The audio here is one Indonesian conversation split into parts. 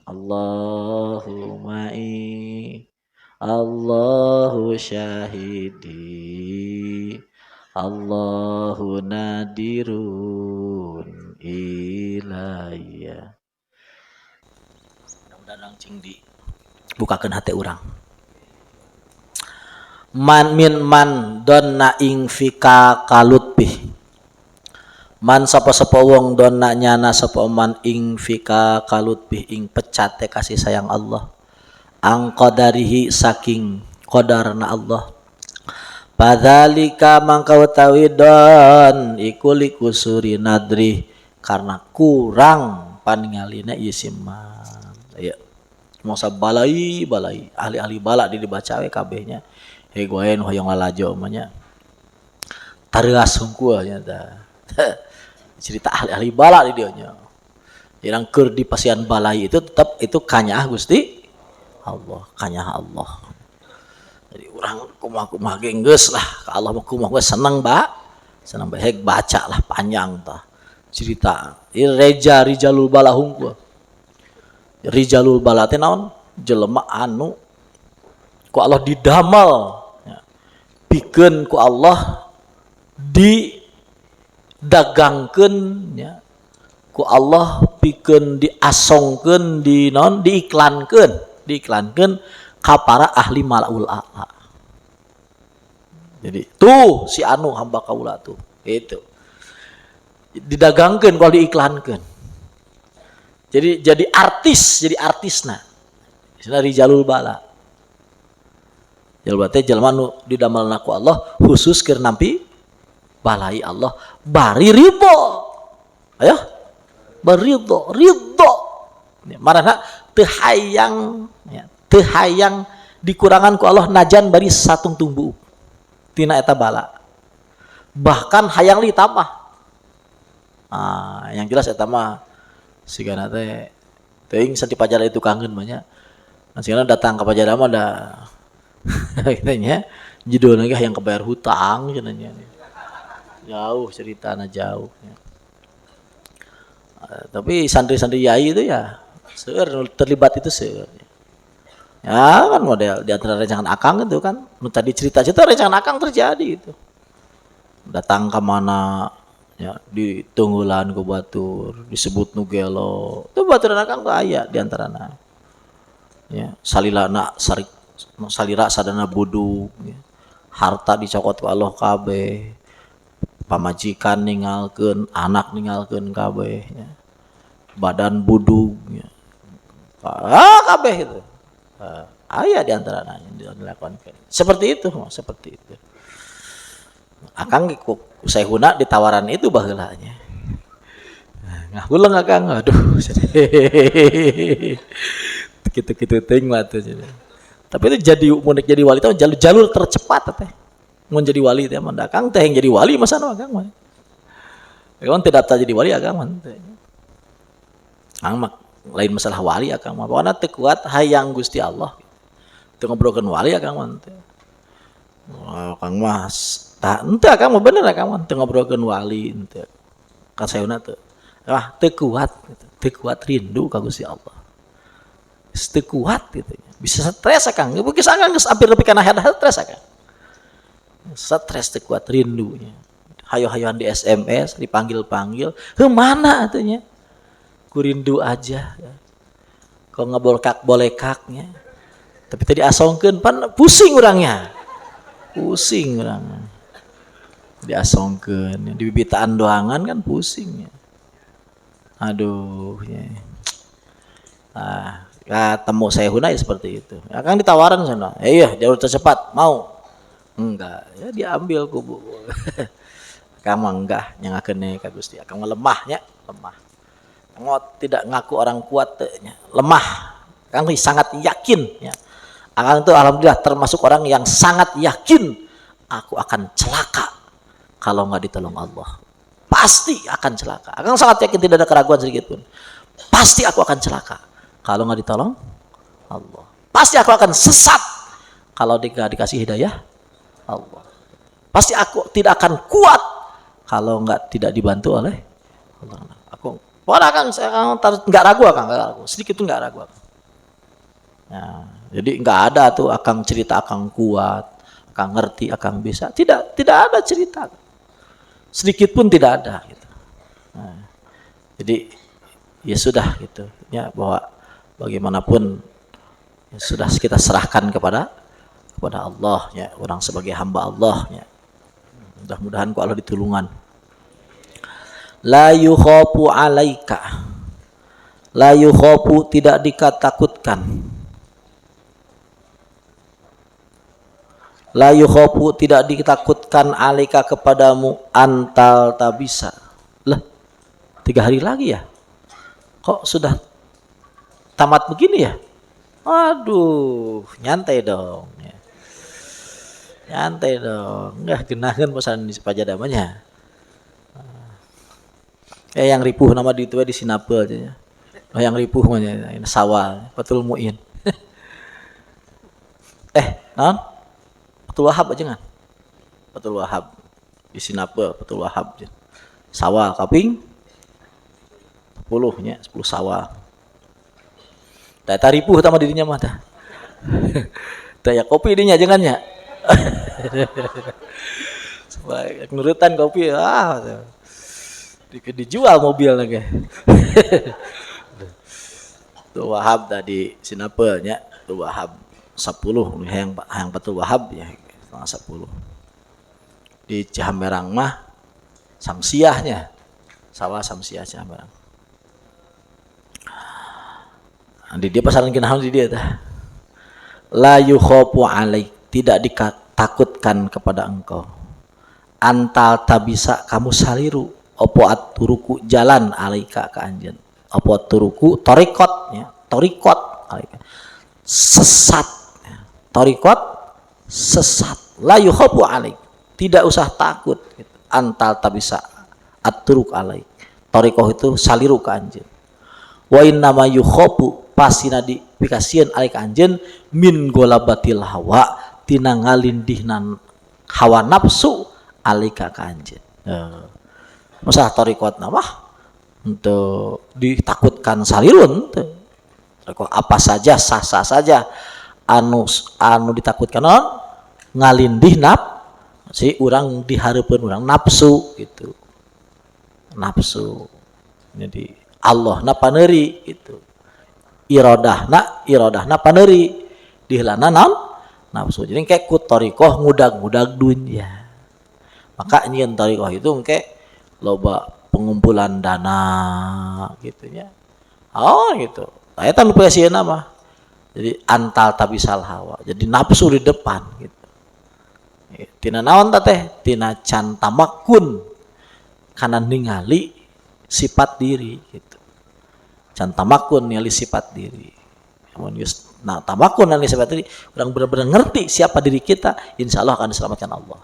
Allahu ma'i, Allahu syahidi, Allahu nadirun ilayya. Mudah-mudahan langsung dibukakan hati orang. Man min man donna ing fika kalutbih. Man sapa-sapa wong donna nyana sapa man ing fika kalutbih ing pecate kasih sayang Allah. Ang qadarihi saking qadarna Allah. Padzalika mangka utawi don iku likusuri nadri karena kurang paningalina isim man. Ya. Masa balai ahli-ahli bala dibaca we kabehnya. Hegoen hoyong lalajo namanya. Tareas hungkul nya tah. Cerita ahli-ahli bala di dieu nya. Yang keur di pasian balai itu tetap itu kanyah Gusti Allah, kanyah Allah. Jadi orang kumaha-kumaha ge geus lah, ka Allah mah kumaha geus seneng ba. Seneng bae baca lah panjang tah. Cerita ieu reja rijalul bala hungkul. Rijalul bala teh naon? Jelema anu ku Allah didamel ya. Pikeun ku Allah didagangkeun ya. Ku Allah pikeun diasongkeun di naon diiklankeun ka para ahli malaul a'la. Jadi tuh si anu hamba kaula tuh itu didagangkeun ku diiklankeun. Jadi artisna. Isna rijalul bala. Jalma teh jalma nu didamelna ku Allah khusus keur nampi balai Allah bari ridho. Aya barido ridho. Marana teu hayang ya, teu hayang dikurangan ku Allah najan bari satung tumbuh tina eta bala. Bahkan hayang ditambah. Yang jelas eta mah sigana teh teuing sati pajara itu kangen mah nya. Sigana datang ka pajara mah da kitanya judulnya yang kebayar hutang cenanya. Jauh ceritanya jauh. Tapi santri-santri yai itu ya seueur terlibat itu seueur. Ya kan model di antara rencangan akang itu kan. Nu tadi cerita-cerita rencangan akang terjadi itu. Datang ke mana ya di tunggulan ku batur disebut nu gelo. Itu baturan akang tuh aya di antarana. Ya, salilana salira sadana buduk ya. Harta dicokot ku Allah kabeh. Pamajikan ninggalkeun, anak ninggalkeun kabeh ya. Badan buduk ya. Kabeh itu. Aya di antaranya yang dilakukan. Seperti itu. Akang Saehuna ditawaran itu baheulanya. Ngahuleung akang, aduh. Kitu-kitu teuing mah teh. Tapi itu jadi wali teh jalur tercepat teh. Mun jadi wali teh mah akang teh yang jadi wali masa nu akang mah. Akang teh daftar jadi wali akang mah teh. Akang mah lain masalah wali akang mah. Pokona teu kuat hayang Gusti Allah. Teu ngobrolkeun wali akang mah teh. Akang mah tah henteu akang mah bener akang mah teu ngobrolkeun wali henteu. Ka saeuna teu. Wah, teu kuat rindu ka Gusti Allah. Teu kuat gitu. Bisa stres akang. Geus akang geus hampir nepi kana stres akang. Stres teu kuat rindunya. Hayo-hayoan di SMS, dipanggil-panggil, "Kemana atunya?" Ku rindu aja. Kok ngabolekak-bolekaknya. Tapi tadi asongkeun pan pusing urangnya. Pusing urangnya. Diasongkeun, di bibitaan doangan kan pusingnya. Aduh ya. Temu Saehuna ya seperti itu. Akang ditawaran sana. Iya, jalur tercepat, mau? Enggak, ya diambil kubu. Akang mah enggak nyangakeun ka Gusti. Akang mah lemahnya, lemah. Akang tidak ngaku orang kuat nya, lemah. Akang sangat yakin ya. Akang itu alhamdulillah termasuk orang yang sangat yakin aku akan celaka kalau enggak ditolong Allah. Pasti akan celaka. Akang sangat yakin tidak ada keraguan sedikit pun. Pasti aku akan celaka kalau nggak ditolong Allah. Pasti aku akan sesat kalau dikasih hidayah Allah. Pasti aku tidak akan kuat kalau tidak dibantu oleh Allah. Aku Pokoknya Akang nggak ragu Akang, nggak ragu. Sedikit tuh nggak ragu Akang. Nah, jadi nggak ada tuh Akang cerita Akang kuat, Akang ngerti, Akang bisa. Tidak ada cerita. Sedikit pun tidak ada. Gitu. Nah, jadi ya sudah gitu. Ya bahwa bagaimanapun ya sudah kita serahkan kepada Allah ya, orang sebagai hamba Allah ya. Mudah-mudahan ku Allah ditulungan. La yukhafu alaika. La yukhafu tidak dikatakutkan. La yukhafu tidak ditakutkan alaika kepadamu antal tabisa. Lah, 3 hari lagi ya? Kok sudah tamat begini ya? Aduh, nyantai dong. Ya. Nyantai dong. Enggak genahan pesan di pajadamanya. Yang ripuh nama di itu di Sinapel aja ya. Oh, yang ripuh namanya ini sawal, Fatul Muin. Non? Fatul Wahab aja kan? Fatul Wahab di Sinapel, Fatul Wahab. Sawal kaping 10 nya, 10 sawal. Data ripuh sama dirinya mah tah. Daya kopi dinya jangan ya. Sebagai nurutan kopi dijual mobil lagi. Tuh Wahab tadi Sinapelnya tuh Wahab 10 yang Fatul Wahab ya 10. Di Cihamberang mah Samsiahnya sawah Samsiah Cihamberang. Di dia pasaran kinahan di dia tah. La yukhafu alaik, tidak ditakutkan kepada engkau. Antal tabisa kamu saliru opo aturuku jalan alaika ke anjeun. Opo aturuku torikot ya, torikot alaika. Sesat ya. Torikot sesat. La yukhafu alaik, tidak usah takut gitu. Antal tabisa aturuk alaik. Torikoh itu saliru ke anjeun. Wa inna ma yukhafu pasina dipikasieun alaik anjeun min golabatil hawa tina ngalindihnan hawa nafsu alaika ka anjeun. Masalah torikot nama untuk ditakutkan salirun apa saja sah-sah saja anu ditakutkan ngalindih si urang dihareupeun urang nafsu gitu. Nafsu. Jadi Allah na paneuri gitu. Irodahna paneuri diheulana naon nafsu. Jadi kayak ku torikoh ngudag-ngudag dunya. Maka nyeun torikoh itu engke loba pengumpulan dana gitu ya. Oh gitu. Eta nu pasieuna mah. Jadi antal tabisal hawa. Jadi nafsu di depan gitu. Tina naon teh? Tina can tamakun kana ningali sifat diri gitu. Can tamakun ningali sifat diri. Nah, tamakun ningali sifat diri, orang benar-benar ngerti siapa diri kita, insya Allah akan diselamatkan Allah.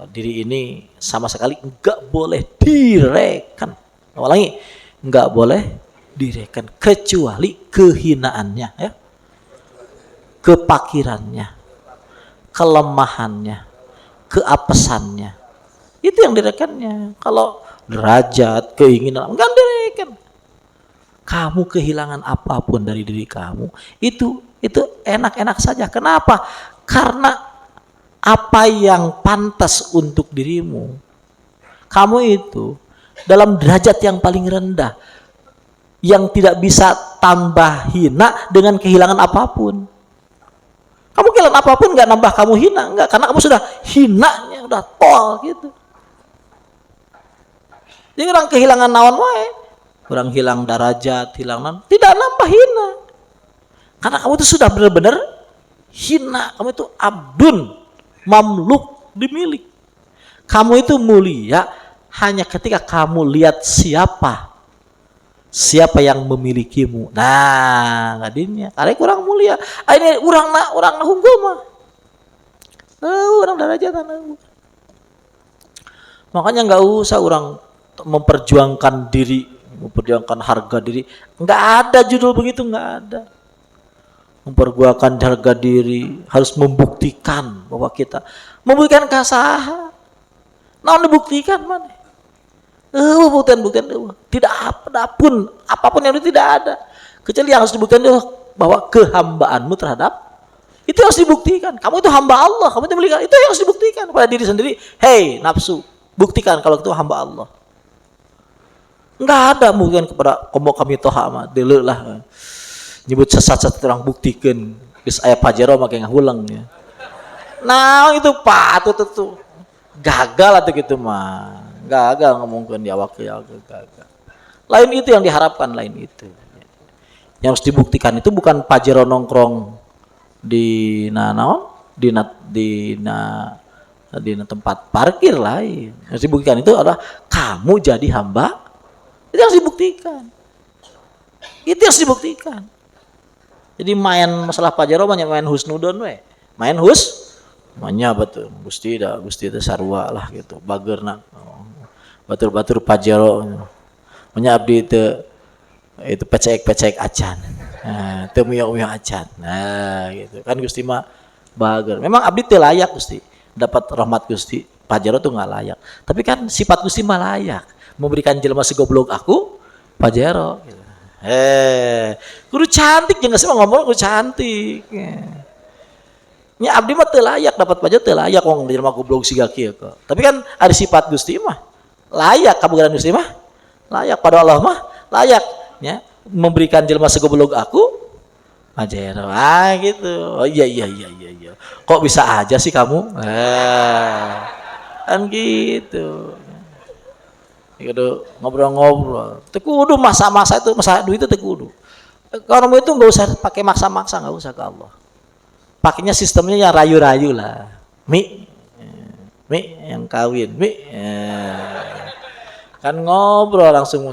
Diri ini sama sekali enggak boleh direken. Ulangi, enggak boleh direken kecuali kehinaannya ya. Kepakirannya, kelemahannya, keapesannya. Itu yang direkennya. Kalau derajat, keinginan, enggak direken. Kamu kehilangan apapun dari diri kamu, itu enak-enak saja. Kenapa? Karena apa yang pantas untuk dirimu, kamu itu dalam derajat yang paling rendah, yang tidak bisa tambah hina dengan kehilangan apapun. Kamu kehilangan apapun nggak nambah kamu hina, nggak, karena kamu sudah hinanya udah tol gitu. Jadi orang kehilangan naon wae, orang hilang derajat, hilang tidak nambah hina, karena kamu itu sudah benar-benar hina. Kamu itu abdun mamluk, dimilik. Kamu itu mulia hanya ketika kamu lihat siapa yang memilikimu. Nah, ngadinya karena kurang mulia. Ini orang hunggul mah. Orang derajatan. Makanya nggak usah orang memperjuangkan diri, memperjuangkan harga diri. Nggak ada judul begitu, nggak ada. Memperjuangkan harga diri, harus membuktikan bahwa kita membuktikan kasaha. Nah, dibuktikan mana? Buktian tidak apapun yang itu tidak ada kecuali yang harus dibuktikan itu bahwa kehambaanmu terhadap itu harus dibuktikan. Kamu itu hamba Allah, kamu itu milik Allah. Itu yang harus dibuktikan pada diri sendiri. Hei nafsu, buktikan kalau itu hamba Allah. Enggak ada mungkin kepada kami toha mah dulu lah nyebut sesat orang buktikan geus aya pajero make ngahulang ya. Nah itu patut itu gagal atau gitu mah. Gagal ngomongkeun di awak ya gagal. Lain itu yang diharapkan, lain itu. Yang harus dibuktikan itu bukan pajero nongkrong di tempat parkir lain. Yang dibuktikan itu adalah kamu jadi hamba. Itu harus dibuktikan. Itu harus dibuktikan. Jadi main masalah pajero banyak main husnudon we. Main manya betul. Gusti itu sarua lah gitu. Bageurna. Batur-batur pajero. Manya abdi itu pecek acan. Nah, teu muyok acan. Nah, gitu. Kan Gusti mah bager. Memang abdi teu layak Gusti. Dapat rahmat Gusti. Pajero tuh enggak layak. Tapi kan sifat Gusti mah layak. Memberikan jelema segoblok aku pajero gitu. Kudu cantik jangan sih ngomong kudu cantik. Nya abdi mah teu layak dapat pajero teu layak wong jelema goblok siga kieu kok. Tapi kan ada sifat Gusti mah layak kabugaran Gusti mah layak pada Allah mah layak ya memberikan jelema segoblok aku pajero. Gitu. Oh iya. Kok bisa aja sih kamu? Kan gitu. Gitu ngobrol-ngobrol. Teu kudu masa-masa itu masa duit itu teu kudu. Kalau mau itu enggak usah pakai maksa-maksa, enggak usah ke Allah. Pakainya sistemnya yang rayu-rayu lah. Mi yang kawin, kan ngobrol langsung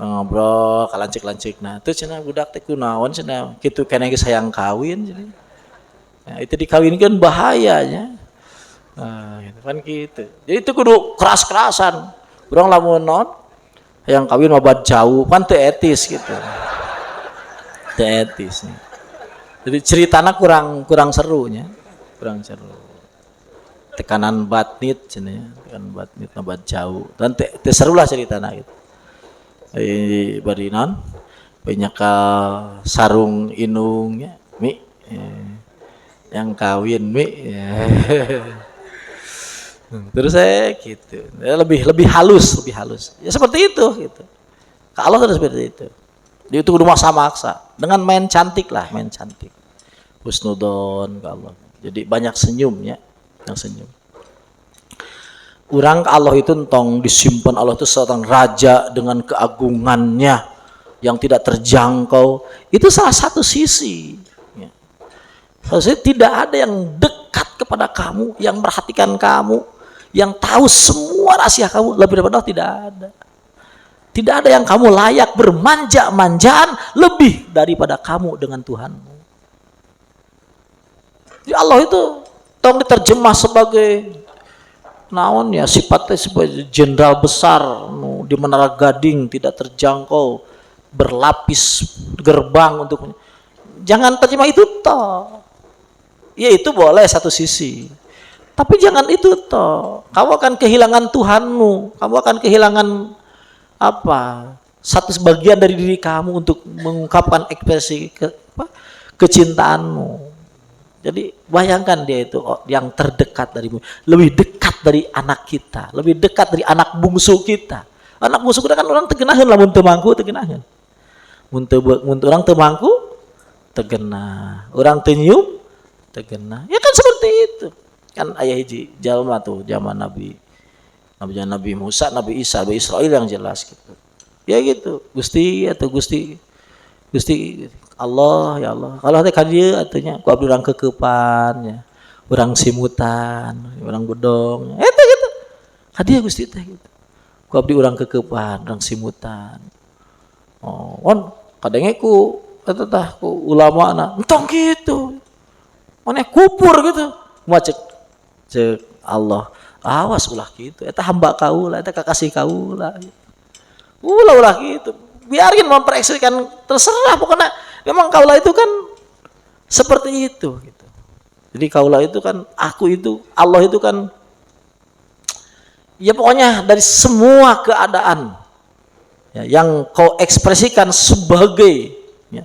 ngobrol kalancik-lancik. Nah, itu cenah budak teh kunaon cenah kitu keneh geus hayang kawin cenah. Nah, itu dikawinkeun bahayanya. Nah, gitu kan gitu. Jadi itu kudu keras-kerasan. Urang lamun non yang kawin mah jauh kan teu etis gitu. Teu etis. Jadi ceritana kurang serunya. Kurang seru. Tekanan batnit cenah ya. Tekanan batnit mah jauh. Dan teu seru lah ceritana gitu. Bari non banyak sarung inungnya mi yang kawin mi terus saya gitu lebih halus ya seperti itu gitu kalau sudah seperti itu dia itu udah maksa dengan main cantik husnudon ke Allah jadi banyak senyumnya yang senyum orang ke Allah itu entong disimpan Allah itu seorang raja dengan keagungannya yang tidak terjangkau itu salah satu sisi ya. Maksudnya tidak ada yang dekat kepada kamu yang memperhatikan kamu yang tahu semua rahasia kamu lebih daripada Allah tidak ada yang kamu layak bermanja-manjaan lebih daripada kamu dengan Tuhanmu. Jadi Allah itu tong diterjemah sebagai naon ya sifatnya sebagai jenderal besar di Menara Gading tidak terjangkau berlapis gerbang untuk jangan terjemah itu toh ya itu boleh satu sisi tapi jangan itu toh kamu akan kehilangan Tuhanmu kamu akan kehilangan satu sebagian dari diri kamu untuk mengungkapkan ekspresi kecintaanmu. Jadi bayangkan dia itu yang terdekat darimu, lebih dekat dari anak kita, lebih dekat dari anak bungsu kita. Anak bungsu kita kan orang tegenaheun lamun teu mangku tegenaheun. Mun orang teu mangku tegenah, orang teu nyium tegenah. Ya kan seperti itu. Kan aya hiji jalma tuh zaman Nabi Musa, Nabi Isa, Nabi Israel yang jelas gitu. Ya gitu, Gusti Allah ya Allah. Kalau teh ka dieu atunya ku abdi urang kekeupan ya. Urang simutan, urang godong. Eta gitu. Ka dieu Gusti teh gitu. Ku abdi urang kekeupan, urang simutan. Oh, on kadenge ku eta tah ku ulamana entong gitu. Maneh kupur gitu. Moal cek Allah. Awas ulah gitu. Eta hamba kaula, eta kakasih kaula. Ulah gitu. Biarin memperekspresikan terserah pokoknya. Memang kaula itu kan seperti itu gitu. Jadi kaula itu kan aku itu Allah itu kan Ya pokoknya dari semua keadaan ya, yang kau ekspresikan sebagai ya,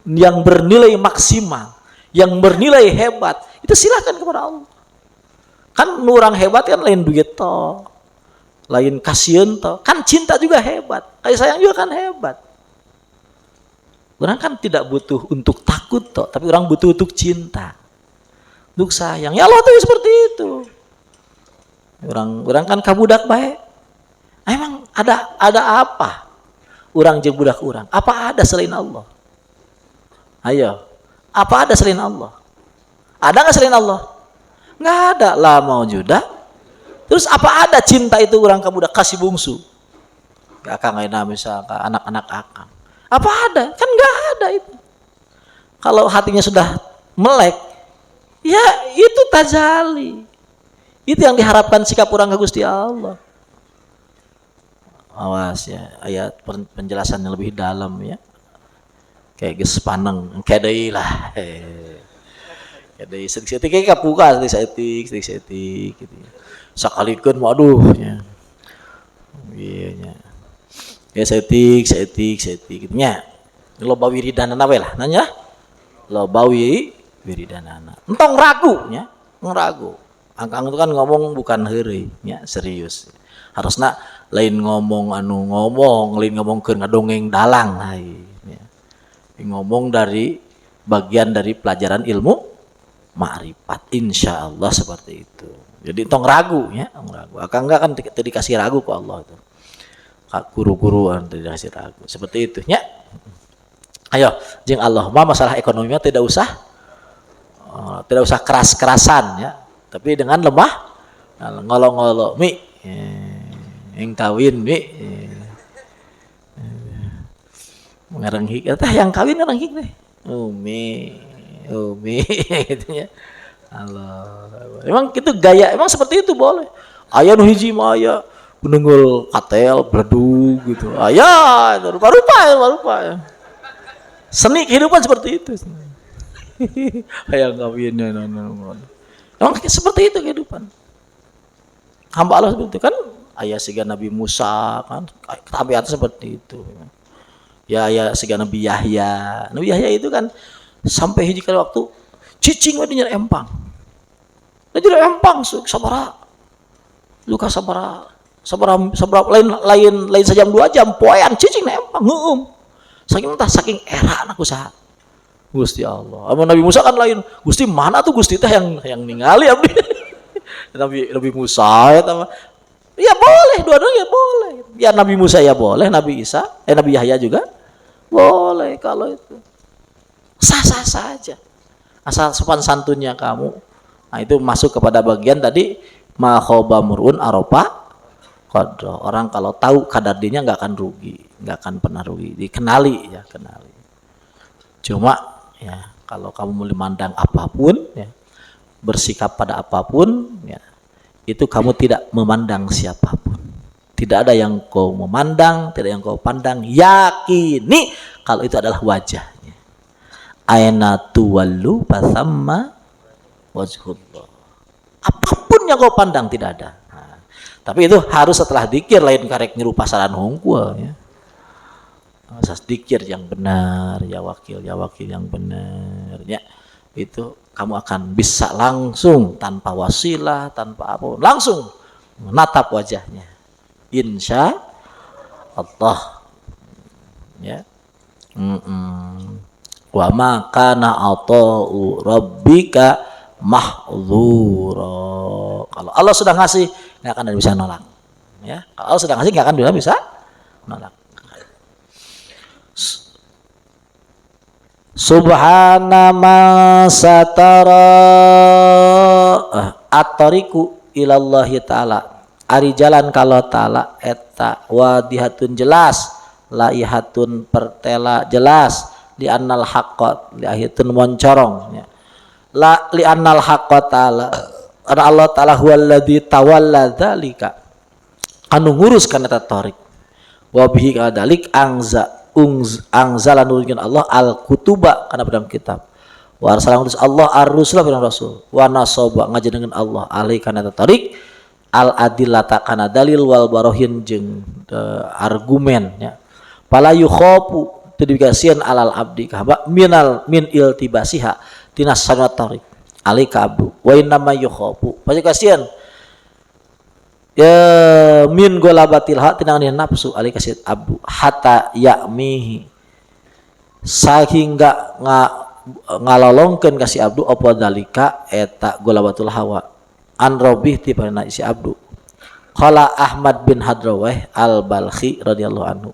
yang bernilai maksimal, yang bernilai hebat, itu silakan kepada Allah. Kan orang hebat kan lain duit toh, lain kasihan toh, kan cinta juga hebat, kasih sayang juga kan hebat. Orang kan tidak butuh untuk takut toh, tapi orang butuh untuk cinta, untuk sayang. Ya Allah tuh seperti itu. Orang kan kabudak baik. Emang ada apa? Orang jeung budak orang. Apa ada selain Allah? Ayo. Apa ada selain Allah? Ada nggak selain Allah? Nggak ada. La maujuda. Terus apa ada cinta itu orang kabudak kasih bungsu? Akang ayeuna misalkan anak-anak akang. Apa ada? Kan nggak ada itu. Kalau hatinya sudah melek, ya itu tajali. Itu yang diharapkan sikap orang ke Gusti Allah. Awas ya, ayat penjelasan yang lebih dalam ya. Kayak geus paneng, kedai lah. Kedai sedik-sedik kayak kapuka, sedik-sedik gitu. Sakalikeun waduh ya. Iya nya. Ya sedik gitu nya. Loba wiridanana we lah, nanya. Loba wiridanana. Entong ragu nya, ngeragu. Angkang itu kan ngomong bukan heureuy nya, serius. Harusna lain ngomong lain ngomong ke ngadongeng dalang ya. Ngomong dari bagian dari pelajaran ilmu ma'rifat, insyaallah seperti itu. Jadi tong ragu ya, ragu. Akang enggak kan dikasih ragu ku Allah itu. Guru-guru tidak dikasih ragu. Seperti itu ya. Ayo, jeung Allah mah masalah ekonominya tidak usah keras-kerasan ya. Tapi dengan lemah, ngolo-ngolo, mi, yang kawin, mi, ngerenghik, yang kawin ngerenghik deh, umi, gitu ya. Allah, emang itu gaya, emang seperti itu boleh. Ayah nu hiji mah ayah, menunggul katel, beledug gitu, ayah, rupa-rupa ya. Seni kehidupan seperti itu. Ayah kawinnya, emang seperti itu kehidupan. Hamba Allah seperti itu kan. Ayah siga Nabi Musa kan. Tabiat seperti itu. Ya ayah siga Nabi Yahya. Nabi Yahya itu kan sampai hiji kali waktu cicing we di empang. Jadi empang sabara. Luka sabara lain sejam 2 jam poean cicing na empang ngeueum. Saking era anak usaha. Gusti Allah. Amun Nabi Musa kan lain. Gusti mana tuh Gusti teh yang ningali abdi. Nabi Musa ya tama. Ya boleh, dua-duanya boleh. Ya Nabi Musa ya boleh, Nabi Yahya juga boleh kalau itu. Sah-sah saja. Asal sopan santunnya kamu. Nah, itu masuk kepada bagian tadi ma khaba murun aropa qadra. Orang kalau tahu kadar dirinya enggak akan rugi, enggak akan pernah rugi. Dikenali ya, kenali. Cuma ya kalau kamu memandang apapun ya, bersikap pada apapun ya, itu kamu tidak memandang siapapun. Tidak ada yang kau memandang, tidak yang kau pandang. Yakini kalau itu adalah wajahnya. Aina tuwallu fasamma wajhullah. Apapun yang kau pandang tidak ada. Nah, tapi itu harus setelah dikir, lain karek nyeru pasaran hongkul ya. Asas dikir yang benar, ya wakil yang benar ya. Itu kamu akan bisa langsung tanpa wasilah, tanpa apa, langsung menatap wajahnya. Insya Allah ya. Wa ma kana ata'u rabbika mahdzura. Kalau Allah sudah ngasih, nggak akan bisa nolak ya. Kalau Allah sudah ngasih, nggak akan bisa nolak. Subhana ma satara at-tariqu ilallahi ta'ala. Ari jalan kalau ta'ala eta wadihatun jelas, laihatun pertela jelas, li annal haqqat liahiatun moncorong ya. La li annal haqqat ta'ala. Ana Allah ta'ala huwallazi tawalla dzalika. Anu nguruskan eta tariq. Wa bihi kadalik angzala nurunkan Allah al-kutuba kana dalam kitab. Wa arsalahu Allah ar-rusula bin rasul. Wa nasaba ngajenengan Allah alaihi kana tariq al adillata kana dalil wal barohin jeung argumen nya. Pala yukhafu teu dikasieun alal abdi ka hamba min iltibasiha tina sanad tarik alika abdu wa inna ma yukhafu pasti kasieun ya min golabatil ha tina nafsu alika sid abdu hatta ya'mihi sehingga ngalolongkeun ka si abdu apa dalika eta golabatul hawa an robih ti parana si abdu. Qala Ahmad bin Hadrawah al-Balkhi radhiyallahu anhu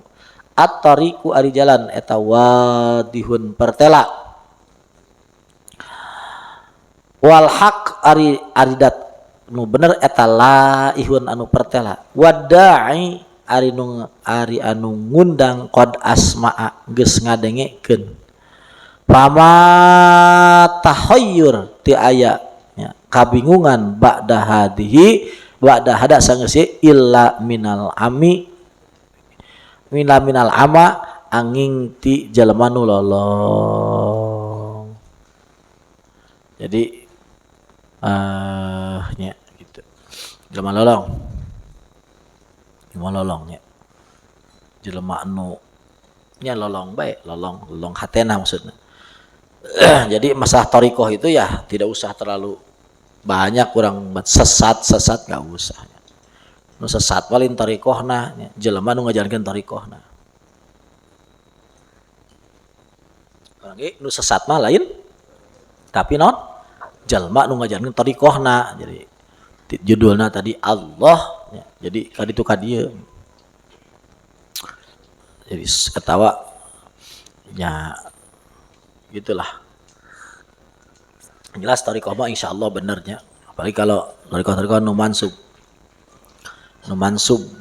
at-tariqu ari jalan eta wadihun pertela wal haq ari dat nu bener eta laihun anu pertela wada'i ari anu ngundang qad asma'a geus ngadengekeun pama tahayyur ti aya nya kabingungan ba'da hadihi ba'da hada sangeus illa minal ama angin ti jalema nu lolong. Jadi nya gitu. Jelema lolong nya. Jelema anu nya lolong bae, lolong hatena maksudnya. Jadi masalah thariqah itu ya tidak usah terlalu banyak kurang sesat enggak usah. Nu sesat walin thariqahna jelema nu ngajarankeun thariqahna. Oke, nu sesat mah lain tapi non jelema nu ngajarankeun thariqahna. Jadi judulna tadi Allah ya. Jadi kaditu ka dieu. Jadi ketawa ya gitulah. Jelas thariqah mah insyaallah benernya. Apalagi kalau thariqah nu mansub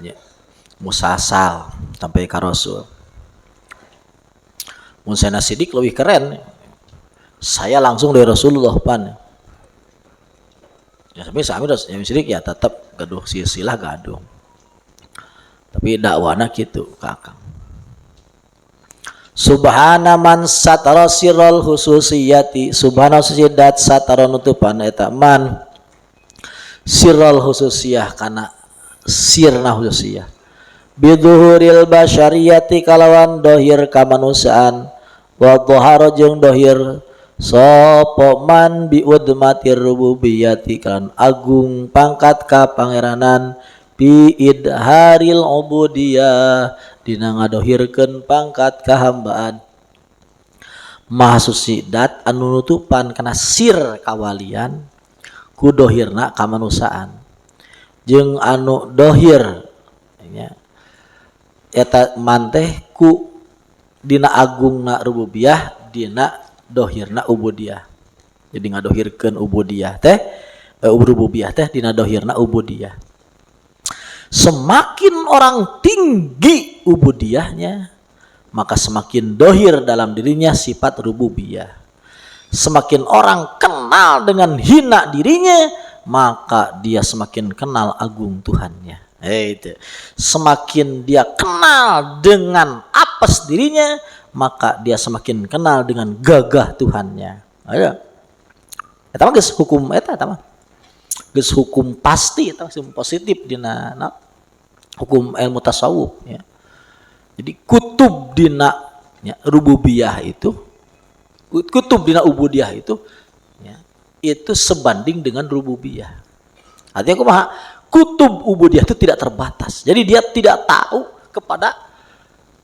ya. Musasal sampai ka Rasul. Mun sana sidik lebih keren. Saya langsung dari Rasulullah pan. Ya sampai sami yang sidik ya tetap gaduh silsilah gaduh. Tapi dakwana kitu Kakang. Subhana man satara sirral hususiyati subhana susidat satara nutupan eta man sirral hususiyah kana sirna hususiyah biduhuril basyariyati kalawan dohir kamanusiaan wa dhahara jeung dohir sapa man bi udmatir rububiyati kan agung pangkat ka pangeranan bi idharil ubudiyah dina ngadohirkeun pangkat kahambaan maha susidat anu nutupan kana sir kawalian ku dohirna kamanusaan jeung anu dohir nya eta man teh ku dina agungna rububiyah dina dohirna ubudiyah. Jadi ngadohirkeun ubudiyah teh rububiyah teh dina dohirna ubudiyah. Semakin orang tinggi ubudiyahnya maka semakin dohir dalam dirinya sifat rububiyah. Semakin orang kenal dengan hina dirinya maka dia semakin kenal agung Tuhannya. Itu. Semakin dia kenal dengan apes dirinya, maka dia semakin kenal dengan gagah Tuhannya. Ayo. Eta mah geus hukum eta mah. Geus hukum pasti eta hukum positif dina hukum ilmu tasawuf ya. Jadi kutub dina ya, rububiyah itu kutub dina ubudiyah itu sebanding dengan rububiyah. Artinya kumaha? Kutub ubudiyah itu tidak terbatas. Jadi dia tidak tahu kepada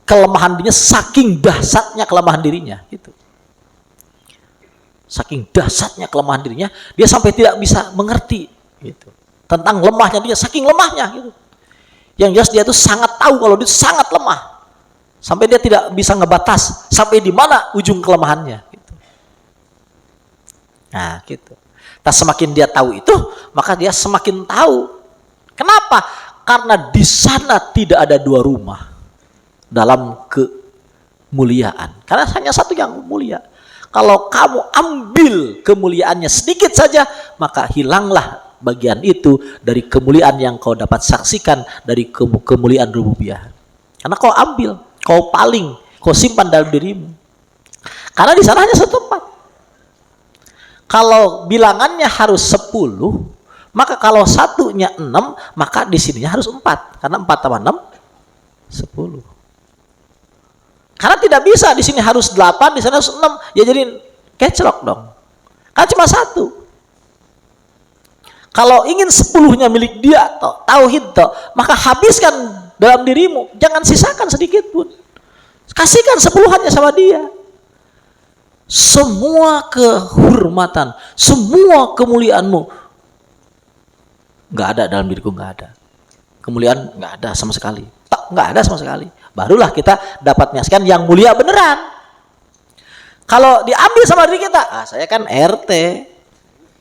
kelemahan dirinya saking dahsyatnya kelemahan dirinya gitu. Saking dahsyatnya kelemahan dirinya, dia sampai tidak bisa mengerti gitu. Tentang lemahnya dia saking lemahnya gitu. Yang jelas dia itu sangat tahu kalau dia sangat lemah. Sampai dia tidak bisa ngebatas sampai di mana ujung kelemahannya gitu. Nah, gitu. Nah, semakin dia tahu itu, maka dia semakin tahu. Kenapa? Karena di sana tidak ada dua rumah dalam kemuliaan. Karena hanya satu yang mulia. Kalau kamu ambil kemuliaannya sedikit saja, maka hilanglah bagian itu dari kemuliaan yang kau dapat saksikan dari kemuliaan rububiyah. Karena kau ambil, kau paling, kau simpan dalam dirimu. Karena di sana hanya satu tempat. Kalau bilangannya harus 10, Maka kalau satunya 6, maka di sininya harus 4. Karena 4 tambah 6, 10. Karena tidak bisa di sini harus 8, di sana harus 6. Ya jadi kecrok dong. Kan cuma 1. Kalau ingin 10-nya milik dia, tauhid, maka habiskan dalam dirimu. Jangan sisakan sedikit pun. Kasihkan 10-nya sama dia. Semua kehormatan, semua kemuliaanmu nggak ada dalam diriku, nggak ada. Kemuliaan nggak ada sama sekali. Nggak ada sama sekali. Barulah kita dapat menyaksikan yang mulia beneran. Kalau diambil sama diri kita, saya kan RT.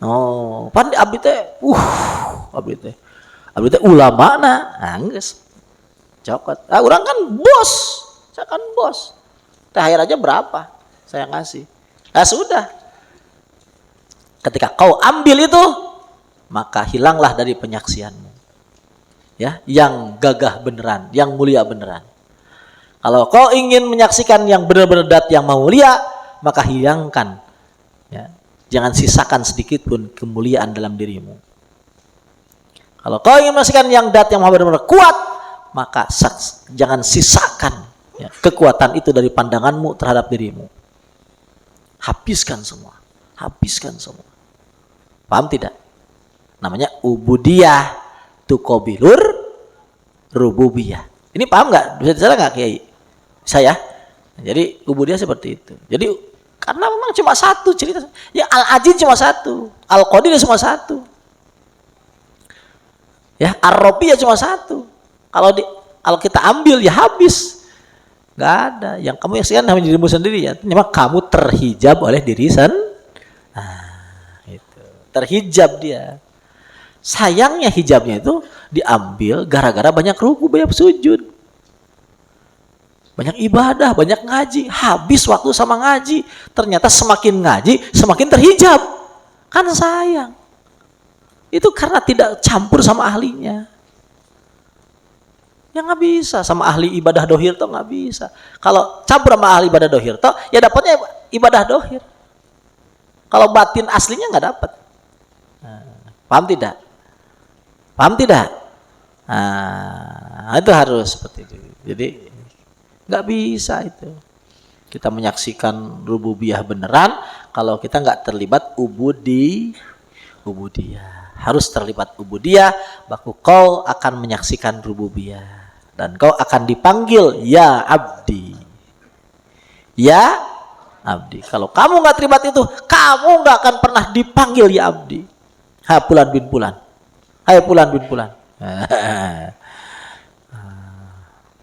Oh, pan abdi teh, abdi teh ulama geus. Cokot. Orang kan bos. Saya kan bos. Terakhir aja berapa? Saya ngasih. Nah sudah. Ketika kau ambil itu, maka hilanglah dari penyaksianmu. Ya, yang gagah beneran, yang mulia beneran. Kalau kau ingin menyaksikan yang benar-benar dat yang mulia, maka hilangkan. Ya, jangan sisakan sedikit pun kemuliaan dalam dirimu. Kalau kau ingin menyaksikan yang dat yang benar-benar kuat, maka jangan sisakan kekuatan itu dari pandanganmu terhadap dirimu. Habiskan semua. Habiskan semua. Paham tidak? Namanya ubudiyah tuqabilur rububiyah. Ini paham nggak? Bisa dijelaskan nggak Kiai? Saya. Jadi ubudiyah seperti itu. Jadi karena memang cuma satu cerita. Ya Al-Aziz cuma satu. Al-Qadir cuma satu. Ya Ar-Rabbiyah cuma satu. Kalau kita ambil ya habis. Nggak ada. Yang kamu yaksikan hanya dirimu sendiri ya. Memang kamu terhijab oleh diri sendiri. Itu. Terhijab dia. Sayangnya hijabnya itu diambil gara-gara banyak ruku, banyak sujud. Banyak ibadah, banyak ngaji. Habis waktu sama ngaji. Ternyata semakin ngaji, semakin terhijab. Kan sayang. Itu karena tidak campur sama ahlinya. Ya nggak bisa. Sama ahli ibadah dohir tuh nggak bisa. Kalau campur sama ahli ibadah dohir tuh, ya dapatnya ibadah dohir. Kalau batin aslinya nggak dapat. Paham tidak? Paham tidak? Itu harus seperti itu. Jadi nggak bisa itu. Kita menyaksikan rububiyah beneran kalau kita nggak terlibat ubudiyah. Harus terlibat ubudiyah, baku kau akan menyaksikan rububiyah dan kau akan dipanggil ya abdi. Ya abdi. Kalau kamu nggak terlibat itu, kamu nggak akan pernah dipanggil ya abdi. Ha Fulan bin Fulan. Hai Fulan bin Fulan.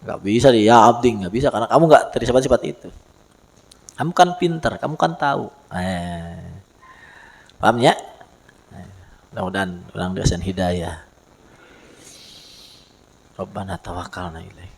Nggak bisa dia ya abdi, nggak bisa karena kamu nggak terlibat sifat itu. Kamu kan pintar, kamu kan tahu. Paham ya? Mudah-mudahan orang dikasih hidayah. Rabbana tawakkalna ilaik.